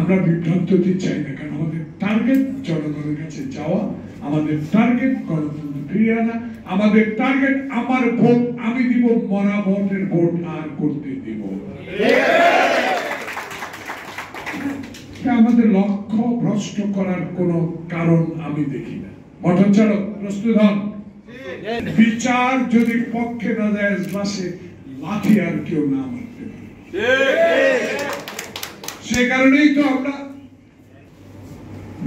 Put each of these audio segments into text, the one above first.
আমরা বিভ্রান্ত হতে চাই না, কারণ আমাদের টার্গেট জনগণের কাছে যাওয়া, আমাদের টার্গেট গণতন্ত্র ফিরিয়ে আনা, আমাদের টার্গেট আমার ভোট আমি দিব, মরা ভোটের ভোট আর করতে দিব। আমাদের লক্ষ্য ভ্রষ্ট করার কোন কারণ আমি দেখি না। মঠচালক প্রস্তুত হন, বিচার যদি পক্ষে না যায় লাশে লাঠি আর কেউ না মারতে পারে। সে কারণেই তো আমরা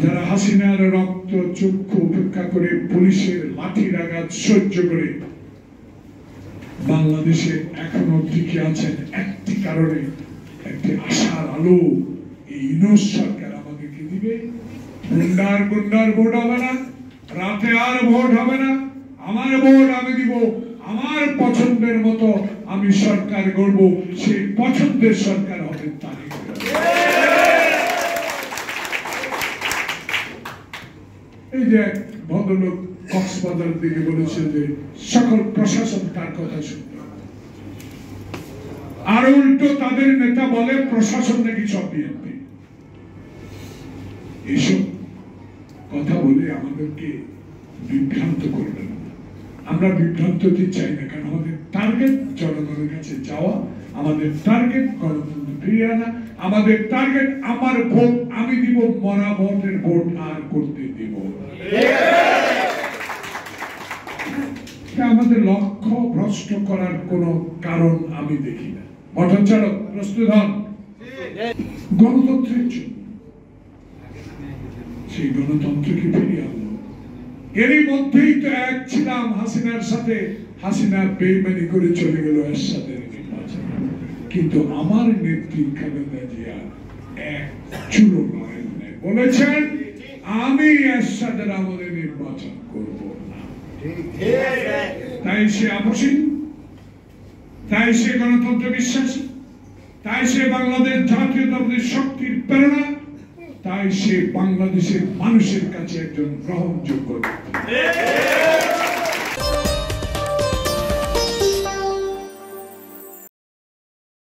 যারা হাসিনার রক্ত চক্ষু উপেক্ষা করে পুলিশের লাঠির আঘাত সহ্য করে বাংলাদেশে এখনো টিকে আছেন একটি কারণে, একটি আশার আলো এই ইউনূস সরকার আমাদেরকে দিবে। গুন্ডার ভোট হবে না, রাতে আর ভোট হবে না, আমার ভোট আমি দিব, আমার পছন্দের মতো আমি সরকার গড়ব, সেই পছন্দের সরকার হবে তারিখ। এই যে ভদ্রলোক কক্সবাজার দিকে বলেছে যে সকল প্রশাসন তার কথা শুনবে, আর উল্টো তাদের নেতা বলে প্রশাসন নাকি সব বিএনপি। এইসব কথা বলে আমাদেরকে বিভ্রান্ত করবেন না। আমরা বিভ্রান্ত হতে চাই না, কারণ আমাদের টার্গেট জনগণের কাছে যাওয়া, আমাদের টার্গেট গণতন্ত্র ফিরিয়ে আনা, আমাদের টার্গেট আমার ভোট আমি দিব, মরা ভোটের ভোট আর করতে দিব। আমাদের লক্ষ্য ভ্রষ্ট করার কোন কারণ আমি দেখি না। মঠচালক প্রস্তুত হন, গণতন্ত্রের জন্য সেই গণতন্ত্রকে ফিরিয়ে আনলো। এরই মধ্যেই তো এক ছিলাম হাসিনার সাথে, হাসিনা বেইমানি করে চলে গেল এরশাদের নির্বাচন, কিন্তু আমার নেত্রী খালেদা জিয়া এক চুলো নয় বলেছেন আমি এরশাদের আমলে নির্বাচন করব না। তাই সে আপসীন, তাই সে গণতন্ত্র বিশ্বাসী, তাই সে বাংলাদেশ জাতীয়তাবাদী শক্তির প্রেরণা, তাই সে বাংলাদেশের মানুষের কাছে একজন গ্রহণযোগ্য।